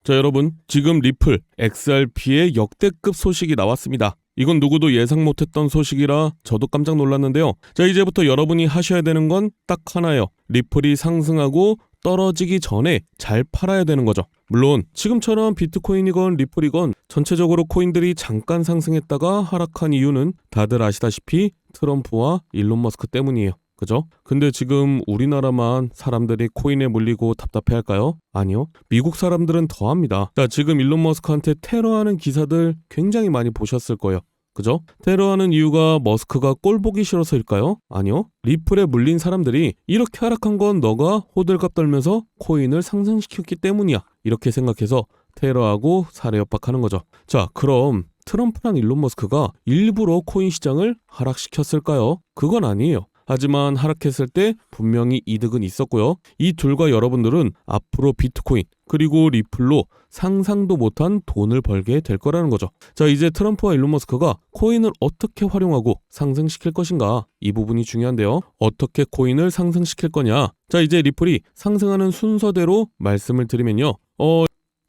자, 여러분, 지금 리플 XRP의 역대급 소식이 나왔습니다. 이건 누구도 예상 못했던 소식이라 저도 깜짝 놀랐는데요. 자, 이제부터 여러분이 하셔야 되는 건 딱 하나예요. 리플이 상승하고 떨어지기 전에 잘 팔아야 되는 거죠. 물론 지금처럼 비트코인이건 리플이건 전체적으로 코인들이 잠깐 상승했다가 하락한 이유는 다들 아시다시피 트럼프와 일론 머스크 때문이에요. 그죠? 근데 지금 우리나라만 사람들이 코인에 물리고 답답해할까요? 아니요. 미국 사람들은 더합니다. 자, 지금 일론 머스크한테 테러하는 기사들 굉장히 많이 보셨을 거예요. 그죠? 테러하는 이유가 머스크가 꼴 보기 싫어서일까요? 아니요. 리플에 물린 사람들이 이렇게 하락한 건 너가 호들갑 떨면서 코인을 상승시켰기 때문이야. 이렇게 생각해서 테러하고 사례 협박하는 거죠. 자, 그럼 트럼프랑 일론 머스크가 일부러 코인 시장을 하락시켰을까요? 그건 아니에요. 하지만 하락했을 때 분명히 이득은 있었고요. 이 둘과 여러분들은 앞으로 비트코인 그리고 리플로 상상도 못한 돈을 벌게 될 거라는 거죠. 자, 이제 트럼프와 일론 머스크가 코인을 어떻게 활용하고 상승시킬 것인가, 이 부분이 중요한데요. 어떻게 코인을 상승시킬 거냐. 자, 이제 리플이 상승하는 순서대로 말씀을 드리면요.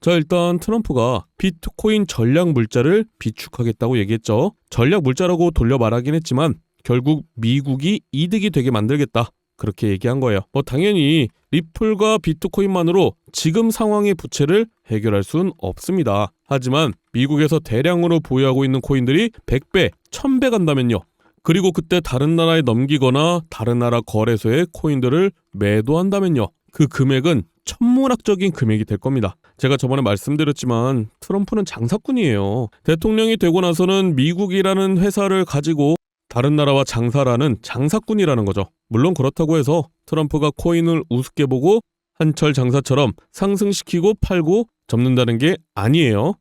자, 일단 트럼프가 비트코인 전략 물자를 비축하겠다고 얘기했죠. 전략 물자라고 돌려 말하긴 했지만 결국 미국이 이득이 되게 만들겠다, 그렇게 얘기한 거예요. 당연히 리플과 비트코인만으로 지금 상황의 부채를 해결할 순 없습니다. 하지만 미국에서 대량으로 보유하고 있는 코인들이 100배, 1000배 간다면요. 그리고 그때 다른 나라에 넘기거나 다른 나라 거래소에 코인들을 매도한다면요. 그 금액은 천문학적인 금액이 될 겁니다. 제가 저번에 말씀드렸지만 트럼프는 장사꾼이에요. 대통령이 되고 나서는 미국이라는 회사를 가지고 다른 나라와 장사라는 장사꾼이라는 거죠. 물론 그렇다고 해서 트럼프가 코인을 우습게 보고 한철 장사처럼 상승시키고 팔고 접는다는 게 아니에요.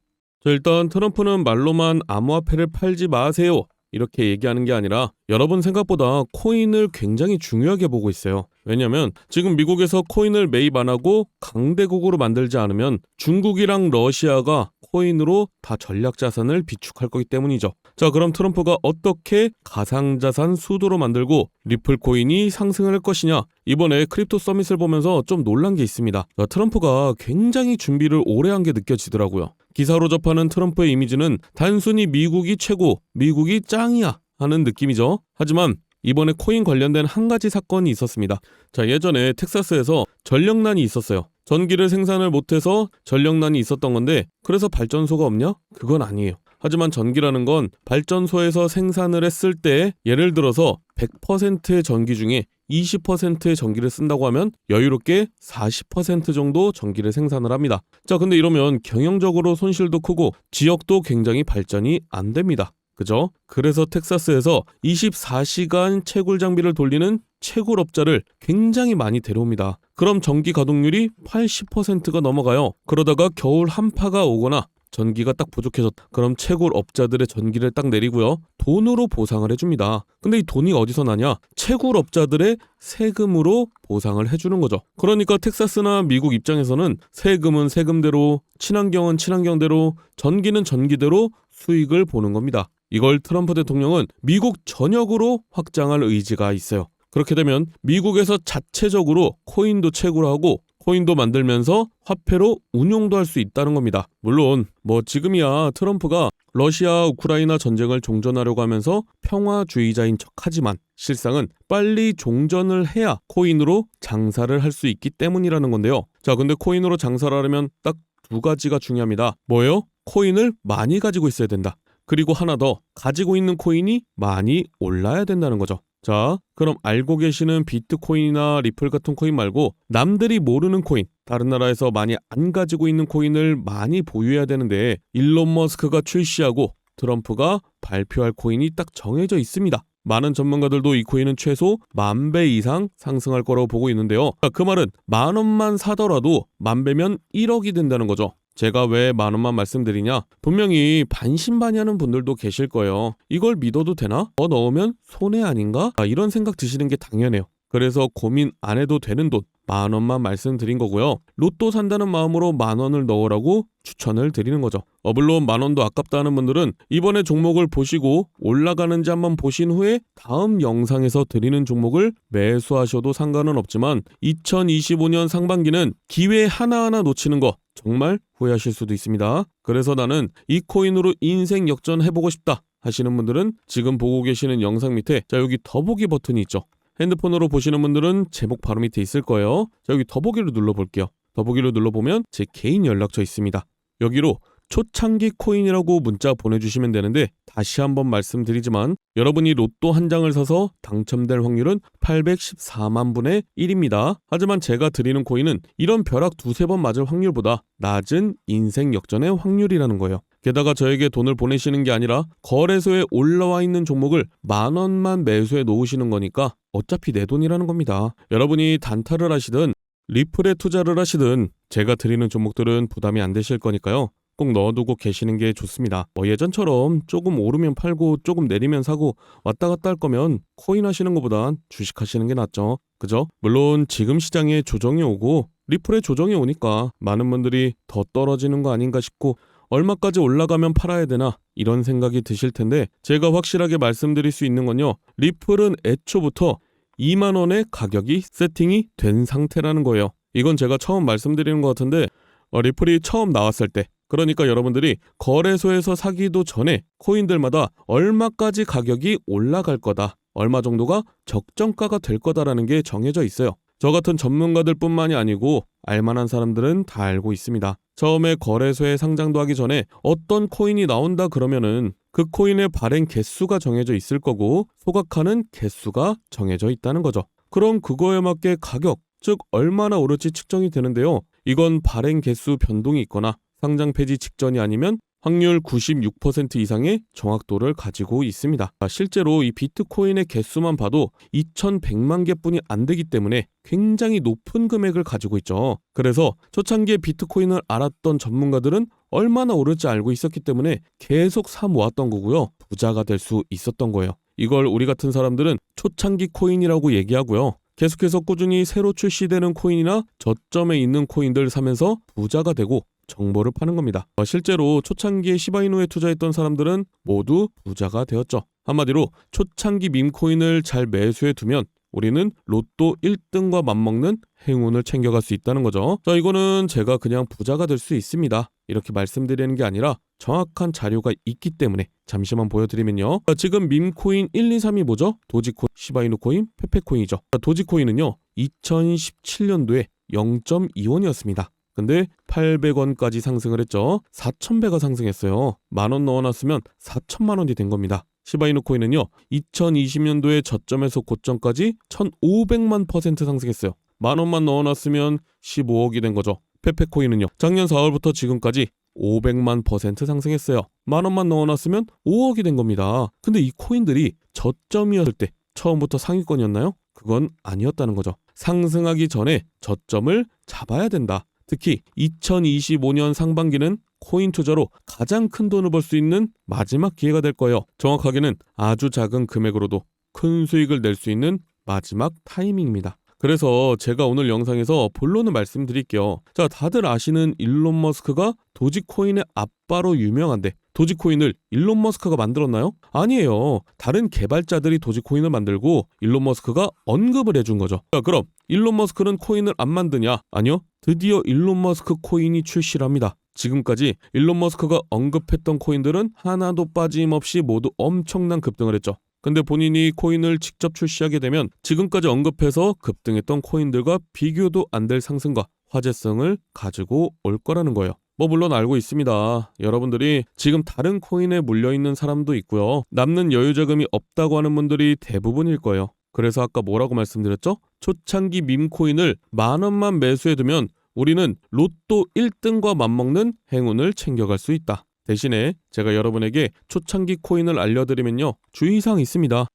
자, 일단 트럼프는 말로만 암호화폐를 팔지 마세요, 이렇게 얘기하는 게 아니라 여러분 생각보다 코인을 굉장히 중요하게 보고 있어요. 왜냐면 지금 미국에서 코인을 매입 안 하고 강대국으로 만들지 않으면 중국이랑 러시아가 코인으로 다 전략자산을 비축할 거기 때문이죠. 자, 그럼 트럼프가 어떻게 가상자산 수도로 만들고 리플 코인이 상승을 할 것이냐. 이번에 크립토 서밋을 보면서 좀 놀란 게 있습니다. 자, 트럼프가 굉장히 준비를 오래 한 게 느껴지더라고요. 기사로 접하는 트럼프의 이미지는 단순히 미국이 최고, 미국이 짱이야 하는 느낌이죠. 하지만 이번에 코인 관련된 한 가지 사건이 있었습니다. 자, 예전에 텍사스에서 전력난이 있었어요. 전기를 생산을 못해서 전력난이 있었던 건데, 그래서 발전소가 없냐? 그건 아니에요. 하지만 전기라는 건 발전소에서 생산을 했을 때 예를 들어서 100%의 전기 중에 20%의 전기를 쓴다고 하면 여유롭게 40% 정도 전기를 생산을 합니다. 자, 근데 이러면 경영적으로 손실도 크고 지역도 굉장히 발전이 안 됩니다. 그죠? 그래서 텍사스에서 24시간 채굴 장비를 돌리는 채굴업자를 굉장히 많이 데려옵니다. 그럼 전기 가동률이 80%가 넘어가요. 그러다가 겨울 한파가 오거나 전기가 딱 부족해졌다. 그럼 채굴업자들의 전기를 딱 내리고요. 돈으로 보상을 해줍니다. 근데 이 돈이 어디서 나냐? 채굴업자들의 세금으로 보상을 해주는 거죠. 그러니까 텍사스나 미국 입장에서는 세금은 세금대로, 친환경은 친환경대로, 전기는 전기대로 수익을 보는 겁니다. 이걸 트럼프 대통령은 미국 전역으로 확장할 의지가 있어요. 그렇게 되면 미국에서 자체적으로 코인도 채굴하고 코인도 만들면서 화폐로 운용도 할 수 있다는 겁니다. 물론 지금이야 트럼프가 러시아 우크라이나 전쟁을 종전하려고 하면서 평화주의자인 척하지만 실상은 빨리 종전을 해야 코인으로 장사를 할 수 있기 때문이라는 건데요. 자, 근데 코인으로 장사를 하려면 딱 두 가지가 중요합니다. 뭐예요? 코인을 많이 가지고 있어야 된다. 그리고 하나 더, 가지고 있는 코인이 많이 올라야 된다는 거죠. 자, 그럼 알고 계시는 비트코인이나 리플 같은 코인 말고 남들이 모르는 코인, 다른 나라에서 많이 안 가지고 있는 코인을 많이 보유해야 되는데 일론 머스크가 출시하고 트럼프가 발표할 코인이 딱 정해져 있습니다. 많은 전문가들도 이 코인은 최소 10,000배 이상 상승할 거라고 보고 있는데요. 그 말은 10,000원만 사더라도 10,000배면 1억이 된다는 거죠. 제가 왜 10,000원만 말씀드리냐? 분명히 반신반의하는 분들도 계실 거예요. 이걸 믿어도 되나? 더 넣으면 손해 아닌가? 이런 생각 드시는 게 당연해요. 그래서 고민 안 해도 되는 돈, 10,000원만 말씀드린 거고요. 로또 산다는 마음으로 10,000원을 넣으라고 추천을 드리는 거죠. 물론 10,000원도 아깝다는 분들은 이번에 종목을 보시고 올라가는지 한번 보신 후에 다음 영상에서 드리는 종목을 매수하셔도 상관은 없지만 2025년 상반기는 기회 하나하나 놓치는 거 정말 후회하실 수도 있습니다. 그래서 나는 이 코인으로 인생 역전해보고 싶다 하시는 분들은 지금 보고 계시는 영상 밑에 자 여기 더보기 버튼이 있죠. 핸드폰으로 보시는 분들은 제목 바로 밑에 있을 거예요. 자 여기 더보기를 눌러볼게요. 더보기를 눌러보면 제 개인 연락처 있습니다. 여기로 초창기 코인이라고 문자 보내주시면 되는데 다시 한번 말씀드리지만 여러분이 로또 한 장을 사서 당첨될 확률은 814만 분의 1입니다. 하지만 제가 드리는 코인은 이런 벼락 두세 번 맞을 확률보다 낮은 인생 역전의 확률이라는 거예요. 게다가 저에게 돈을 보내시는 게 아니라 거래소에 올라와 있는 종목을 10,000원만 매수해 놓으시는 거니까 어차피 내 돈이라는 겁니다. 여러분이 단타를 하시든 리플에 투자를 하시든 제가 드리는 종목들은 부담이 안 되실 거니까요. 꼭 넣어두고 계시는 게 좋습니다. 예전처럼 조금 오르면 팔고 조금 내리면 사고 왔다 갔다 할 거면 코인 하시는 것보단 주식 하시는 게 낫죠. 그죠? 물론 지금 시장에 조정이 오고 리플에 조정이 오니까 많은 분들이 더 떨어지는 거 아닌가 싶고 얼마까지 올라가면 팔아야 되나 이런 생각이 드실 텐데 제가 확실하게 말씀드릴 수 있는 건요. 리플은 애초부터 2만 원의 가격이 세팅이 된 상태라는 거예요. 이건 제가 처음 말씀드리는 것 같은데 리플이 처음 나왔을 때 그러니까 여러분들이 거래소에서 사기도 전에 코인들마다 얼마까지 가격이 올라갈 거다. 얼마 정도가 적정가가 될 거다라는 게 정해져 있어요. 저 같은 전문가들 뿐만이 아니고 알만한 사람들은 다 알고 있습니다. 처음에 거래소에 상장도 하기 전에 어떤 코인이 나온다 그러면은 그 코인의 발행 개수가 정해져 있을 거고 소각하는 개수가 정해져 있다는 거죠. 그럼 그거에 맞게 가격, 즉 얼마나 오를지 측정이 되는데요. 이건 발행 개수 변동이 있거나 상장 폐지 직전이 아니면 확률 96% 이상의 정확도를 가지고 있습니다. 실제로 이 비트코인의 개수만 봐도 2,100만 개뿐이 안 되기 때문에 굉장히 높은 금액을 가지고 있죠. 그래서 초창기에 비트코인을 알았던 전문가들은 얼마나 오를지 알고 있었기 때문에 계속 사 모았던 거고요. 부자가 될 수 있었던 거예요. 이걸 우리 같은 사람들은 초창기 코인이라고 얘기하고요. 계속해서 꾸준히 새로 출시되는 코인이나 저점에 있는 코인들 사면서 부자가 되고 정보를 파는 겁니다. 실제로 초창기에 시바이누에 투자했던 사람들은 모두 부자가 되었죠. 한마디로 초창기 밈코인을 잘 매수해 두면 우리는 로또 1등과 맞먹는 행운을 챙겨갈 수 있다는 거죠. 자, 이거는 제가 그냥 부자가 될 수 있습니다. 이렇게 말씀드리는 게 아니라 정확한 자료가 있기 때문에 잠시만 보여드리면요. 지금 밈코인 1, 2, 3이 뭐죠? 도지코인, 시바이누코인, 페페코인이죠. 도지코인은요. 2017년도에 0.2원이었습니다. 근데 800원까지 상승을 했죠. 4,000배가 상승했어요. 10,000원 넣어놨으면 4천만 원이 된 겁니다. 시바이누 코인은요. 2020년도에 저점에서 고점까지 1,500만 % 상승했어요. 10,000원만 넣어놨으면 15억이 된 거죠. 페페코인은요. 작년 4월부터 지금까지 500만 % 상승했어요. 10,000원만 넣어놨으면 5억이 된 겁니다. 근데 이 코인들이 저점이었을 때 처음부터 상위권이었나요? 그건 아니었다는 거죠. 상승하기 전에 저점을 잡아야 된다. 특히 2025년 상반기는 코인 투자로 가장 큰 돈을 벌 수 있는 마지막 기회가 될 거예요. 정확하게는 아주 작은 금액으로도 큰 수익을 낼 수 있는 마지막 타이밍입니다. 그래서 제가 오늘 영상에서 본론을 말씀드릴게요. 자, 다들 아시는 일론 머스크가 도지코인의 아빠로 유명한데 도지코인을 일론 머스크가 만들었나요? 아니에요. 다른 개발자들이 도지코인을 만들고 일론 머스크가 언급을 해준 거죠. 자, 그럼 일론 머스크는 코인을 안 만드냐? 아니요. 드디어 일론 머스크 코인이 출시를 합니다. 지금까지 일론 머스크가 언급했던 코인들은 하나도 빠짐없이 모두 엄청난 급등을 했죠. 근데 본인이 코인을 직접 출시하게 되면 지금까지 언급해서 급등했던 코인들과 비교도 안 될 상승과 화제성을 가지고 올 거라는 거예요. 물론 알고 있습니다. 여러분들이 지금 다른 코인에 물려있는 사람도 있고요. 남는 여유자금이 없다고 하는 분들이 대부분일 거예요. 그래서 아까 뭐라고 말씀드렸죠? 초창기 밈코인을 10,000원만 매수해두면 우리는 로또 1등과 맞먹는 행운을 챙겨갈 수 있다. 대신에 제가 여러분에게 초창기 코인을 알려드리면요. 주의사항이 있습니다.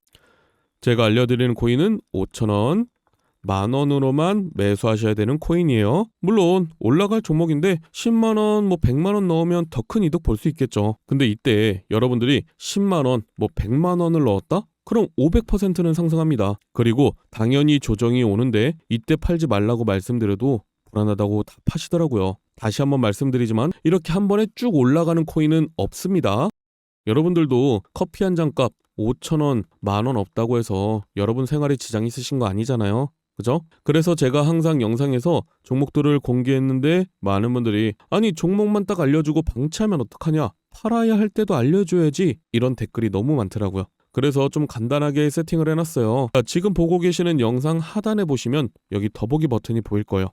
제가 알려드리는 코인은 5,000원, 10,000원으로만 매수하셔야 되는 코인이에요. 물론 올라갈 종목인데 10만원, 100만원 넣으면 더 큰 이득 볼 수 있겠죠. 근데 이때 여러분들이 10만원, 100만원을 넣었다? 그럼 500%는 상승합니다. 그리고 당연히 조정이 오는데 이때 팔지 말라고 말씀드려도 불안하다고 다 파시더라고요. 다시 한번 말씀드리지만 이렇게 한 번에 쭉 올라가는 코인은 없습니다. 여러분들도 커피 한 잔 값 5,000원, 10,000원 없다고 해서 여러분 생활에 지장 있으신 거 아니잖아요. 그죠? 그래서 제가 항상 영상에서 종목들을 공개했는데 많은 분들이 아니 종목만 딱 알려주고 방치하면 어떡하냐? 팔아야 할 때도 알려줘야지. 이런 댓글이 너무 많더라고요. 그래서 좀 간단하게 세팅을 해놨어요. 자, 지금 보고 계시는 영상 하단에 보시면 여기 더보기 버튼이 보일 거예요.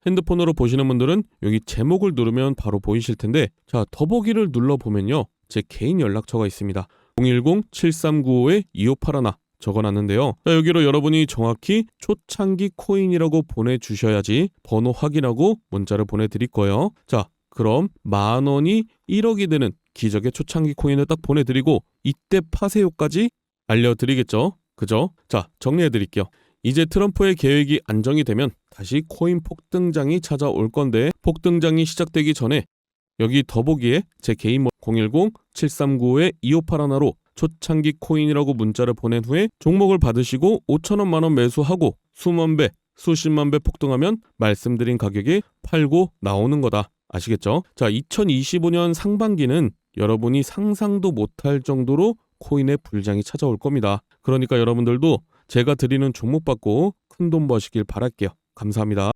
핸드폰으로 보시는 분들은 여기 제목을 누르면 바로 보이실 텐데 자, 더보기를 눌러보면요. 제 개인 연락처가 있습니다. 010-7395-2581 적어놨는데요. 자, 여기로 여러분이 정확히 초창기 코인이라고 보내주셔야지 번호 확인하고 문자를 보내드릴 거예요. 자, 그럼 10,000원이 1억이 되는 기적의 초창기 코인을 딱 보내드리고 이때 파세요까지 알려드리겠죠. 그죠? 자, 정리해드릴게요. 이제 트럼프의 계획이 안정이 되면 다시 코인 폭등장이 찾아올 건데 폭등장이 시작되기 전에 여기 더보기에 제 개인 010-7395-2581로 초창기 코인이라고 문자를 보낸 후에 종목을 받으시고 5,000원 만원 매수하고 수만 배, 수십만 배 폭등하면 말씀드린 가격에 팔고 나오는 거다. 아시겠죠? 자, 2025년 상반기는 여러분이 상상도 못할 정도로 코인의 불장이 찾아올 겁니다. 그러니까 여러분들도 제가 드리는 종목 받고 큰돈 버시길 바랄게요. 감사합니다.